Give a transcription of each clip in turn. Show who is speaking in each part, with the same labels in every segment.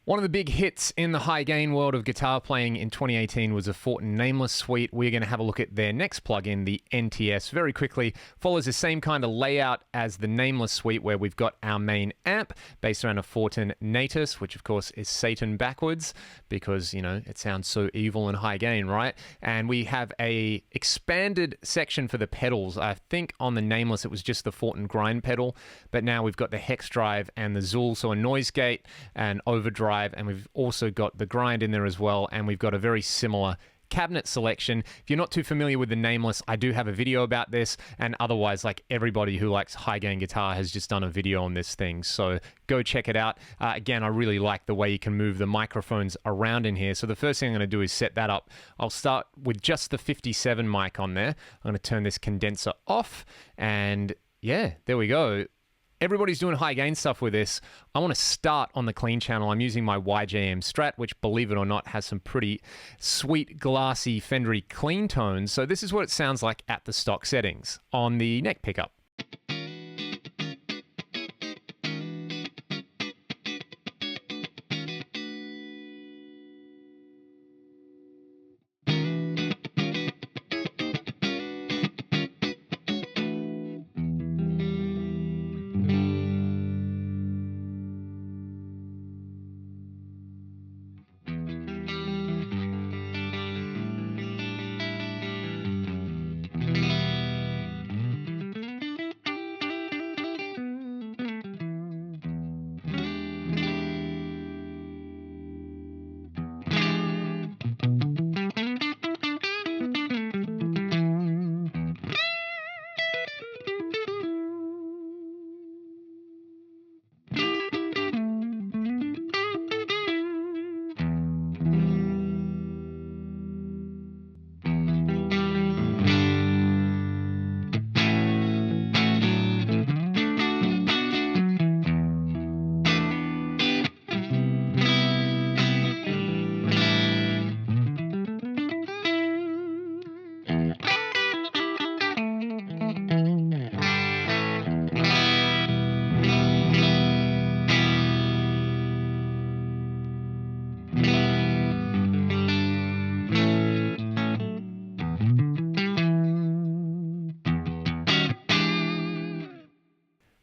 Speaker 1: One of the big hits in the high gain world of guitar playing in 2018 was a Fortin Nameless suite. We're going to have a look at their next plugin, the NTS, very quickly. Follows the same kind of layout as the Nameless suite, where we've got our main amp based around a Fortin Natus, which of course is Satan backwards because, you know, it sounds so evil and high gain, right? And we have a expanded section for the pedals. I think on the Nameless it was just the Fortin grind pedal, but now we've got the hex drive and the Zool, so a noise gate and overdrive. And we've also got the grind in there as well, and we've got a very similar cabinet selection. If you're not too familiar with the Nameless, I do have a video about this, and otherwise, like, everybody who likes high gain guitar has just done a video on this thing, so go check it out. Again, I really like the way you can move the microphones around in here. So the first thing I'm going to do is set that up. I'll start with just the 57 mic on there. I'm going to turn this condenser off, and yeah, there we go. Everybody's doing high gain stuff with this. I want to start on the clean channel. I'm using my YJM Strat, which, believe it or not, has some pretty sweet, glassy, Fendery clean tones. So this is what it sounds like at the stock settings on the neck pickup.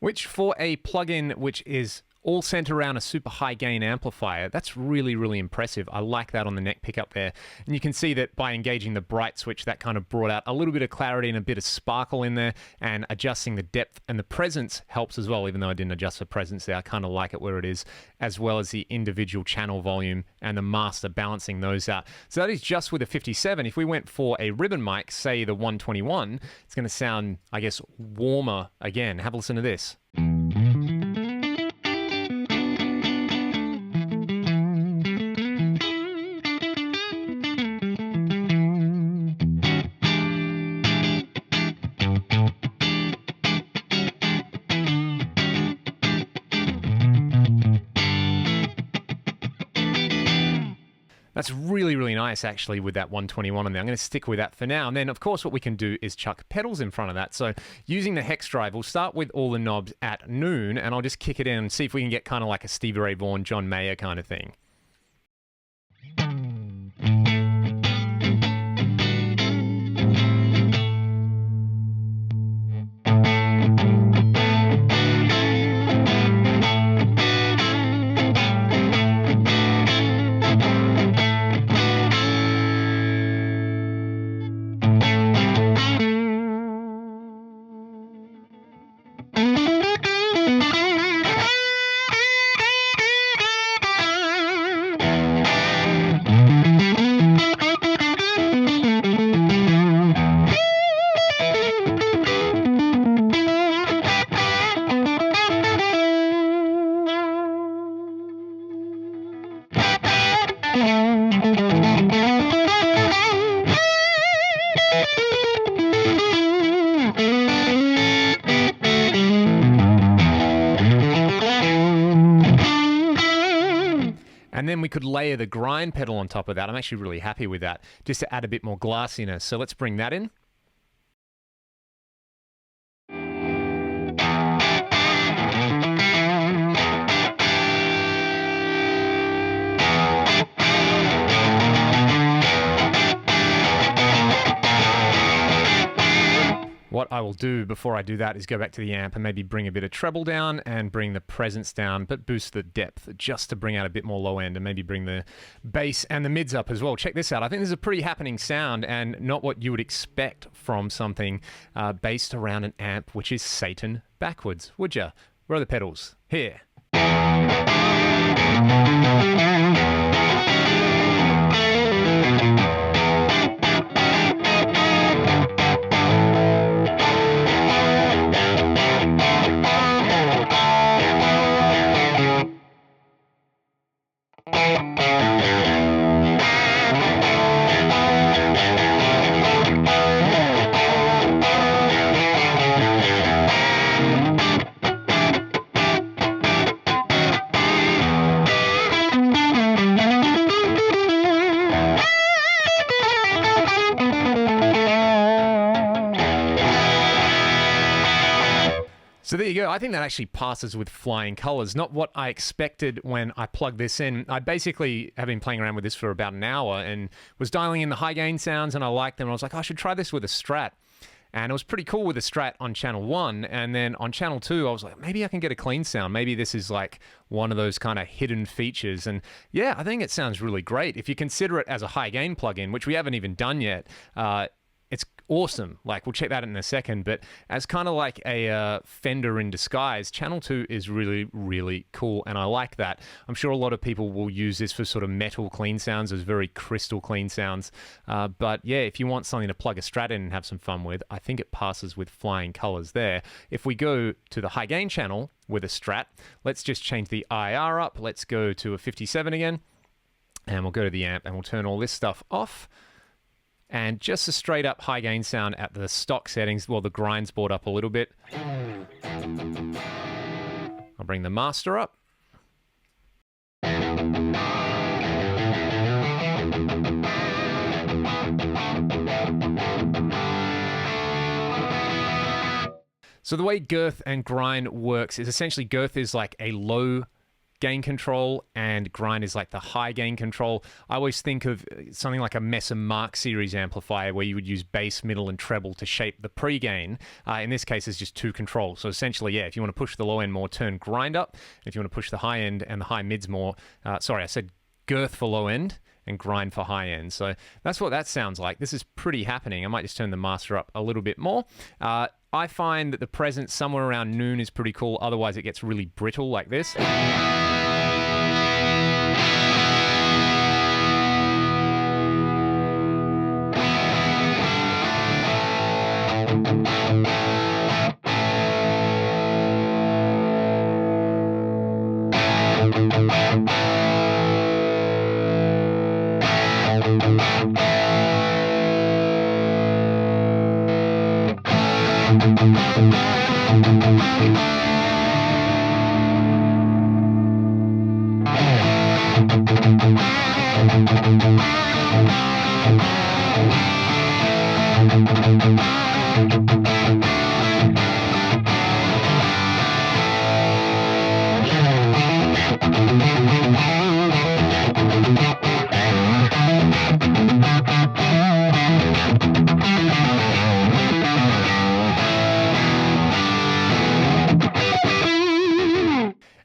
Speaker 1: Which, for a plugin which is all centered around a super high gain amplifier, that's really, really impressive. I like that on the neck pickup there. And you can see that by engaging the bright switch, that kind of brought out a little bit of clarity and a bit of sparkle in there, and adjusting the depth and the presence helps as well, even though I didn't adjust the presence there. I kind of like it where it is, as well as the individual channel volume and the master, balancing those out. So that is just with a 57. If we went for a ribbon mic, say the 121, it's going to sound, I guess, warmer again. Have a listen to this. That's really, really nice, actually, with that 121 on there. I'm going to stick with that for now. And then, of course, what we can do is chuck pedals in front of that. So using the hex drive, we'll start with all the knobs at noon, and I'll just kick it in and see if we can get kind of like a Stevie Ray Vaughan, John Mayer kind of thing. And then we could layer the grind pedal on top of that. I'm actually really happy with that, just to add a bit more glassiness. So let's bring that in. what I will do before I do that is go back to the amp and maybe bring a bit of treble down and bring the presence down, but boost the depth just to bring out a bit more low end, and maybe bring the bass and the mids up as well. Check this out. I think this is a pretty happening sound and not what you would expect from something based around an amp which is Satan backwards, would ya? Where are the pedals? Here. So there you go. I think that actually passes with flying colors. Not what I expected when I plugged this in. I basically have been playing around with this for about an hour and was dialing in the high gain sounds, and I liked them. I was like, I should try this with a Strat. And it was pretty cool with the Strat on channel 1. And then on channel 2, I was like, maybe I can get a clean sound. Maybe this is like one of those kind of hidden features. And yeah, I think it sounds really great. If you consider it as a high gain plugin, which we haven't even done yet, it's awesome. Like, we'll check that in a second, but as kind of like a Fender in disguise, channel 2 is really, really cool, and I like that. I'm sure a lot of people will use this for sort of metal clean sounds, those very crystal clean sounds, but yeah, if you want something to plug a Strat in and have some fun with, I think it passes with flying colors there. If we go to the high gain channel with a Strat, let's just change the IR up. Let's go to a 57 again, and we'll go to the amp and we'll turn all this stuff off. And just a straight up high gain sound at the stock settings. Well, the grind's brought up a little bit. I'll bring the master up. So the way girth and grind works is essentially girth is like a low gain control and grind is like the high gain control. I always think of something like a Mesa Mark series amplifier where you would use bass, middle, and treble to shape the pre-gain. In this case, it's just two controls. So essentially, yeah, if you want to push the low end more, turn grind up. If you want to push the high end and the high mids more, sorry, I said girth for low end and grind for high end. So that's what that sounds like. This is pretty happening. I might just turn the master up a little bit more. I find that the presence somewhere around noon is pretty cool. Otherwise, it gets really brittle like this.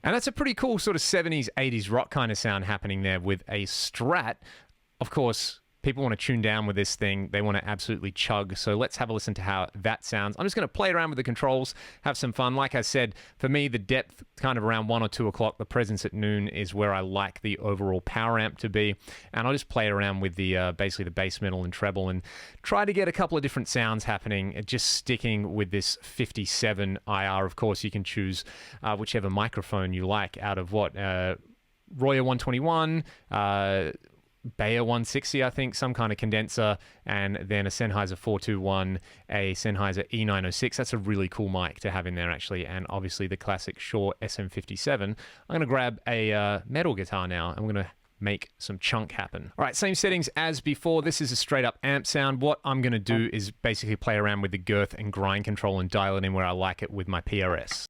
Speaker 1: And that's a pretty cool sort of 70s, 80s rock kind of sound happening there with a Strat. Of course, people want to tune down with this thing. They want to absolutely chug. So let's have a listen to how that sounds. I'm just going to play around with the controls, have some fun. Like I said, for me, the depth kind of around 1 or 2 o'clock, the presence at noon is where I like the overall power amp to be. And I'll just play around with the basically the bass, middle, and treble and try to get a couple of different sounds happening, just sticking with this 57 IR. Of course, you can choose whichever microphone you like out of what? Royer 121, Bayer 160, I think, some kind of condenser, and then a Sennheiser 421, a Sennheiser E906. That's a really cool mic to have in there, actually, and obviously the classic Shure SM57. I'm going to grab a metal guitar now, and we're going to make some chunk happen. All right, same settings as before. This is a straight up amp sound. What I'm going to do is basically play around with the girth and grind control and dial it in where I like it with my PRS.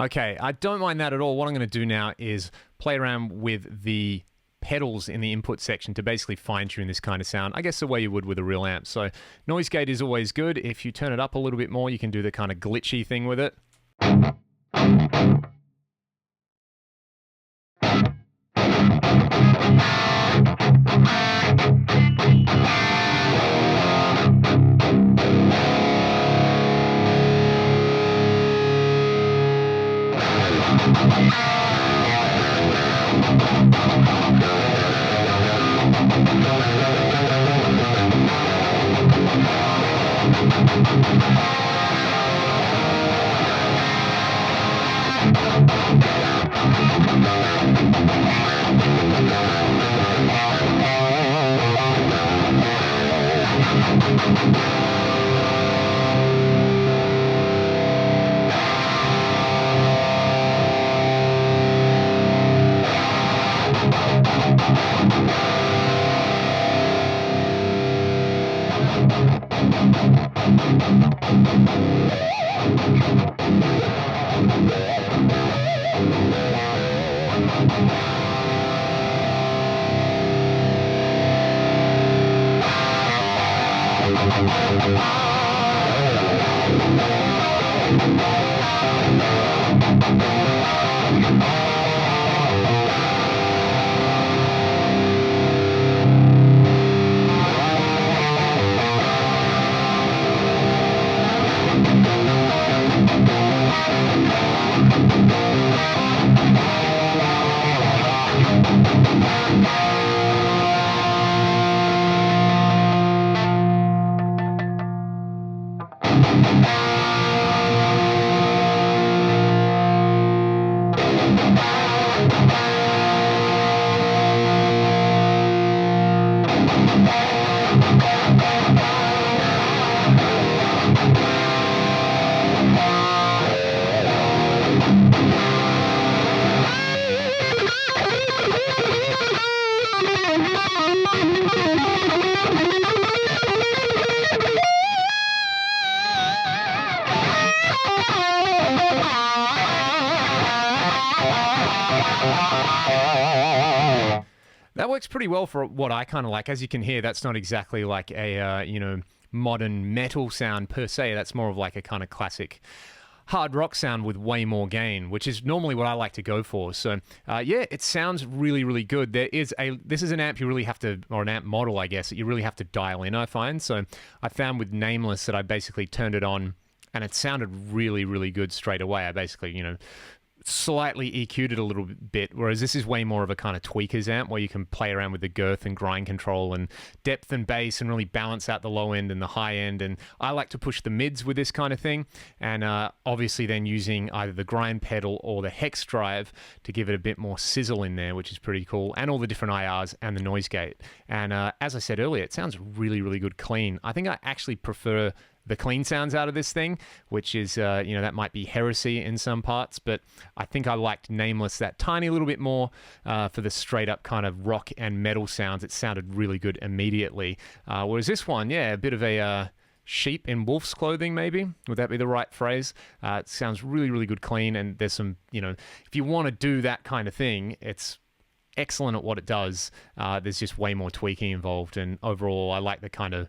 Speaker 1: Okay, I don't mind that at all. What I'm going to do now is play around with the pedals in the input section to basically fine-tune this kind of sound, I guess the way you would with a real amp. So noise gate is always good. If you turn it up a little bit more, you can do the kind of glitchy thing with it. That works pretty well for what I kind of like. As you can hear, that's not exactly like a, modern metal sound per se. That's more of like a kind of classic hard rock sound with way more gain, which is normally what I like to go for. So yeah, it sounds really, really good. This is an amp you really have to, or an amp model, I guess, that you really have to dial in, I find. So I found with Nameless that I basically turned it on and it sounded really, really good straight away. I basically, slightly EQ'd it a little bit, whereas this is way more of a kind of tweakers amp where you can play around with the girth and grind control and depth and bass and really balance out the low end and the high end. And I like to push the mids with this kind of thing, and obviously then using either the grind pedal or the hex drive to give it a bit more sizzle in there, which is pretty cool, and all the different IRs and the noise gate. And as I said earlier, it sounds really, really good clean. I think I actually prefer the clean sounds out of this thing, which is, that might be heresy in some parts, but I think I liked Nameless that tiny little bit more for the straight up kind of rock and metal sounds. It sounded really good immediately. Whereas this one, yeah, a bit of a sheep in wolf's clothing, maybe. Would that be the right phrase? It sounds really, really good clean, and there's some, if you want to do that kind of thing, it's excellent at what it does. There's just way more tweaking involved, and overall, I like the kind of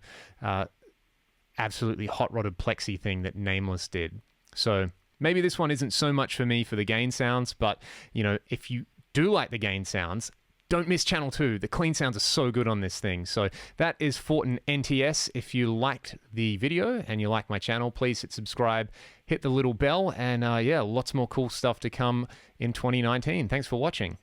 Speaker 1: absolutely hot-rodded plexi thing that Nameless did. So maybe this one isn't so much for me for the gain sounds, but if you do like the gain sounds, don't miss channel 2. The clean sounds are so good on this thing. So that is Fortin NTS. If you liked the video and you like my channel, please hit subscribe, hit the little bell, and yeah, lots more cool stuff to come in 2019. Thanks for watching.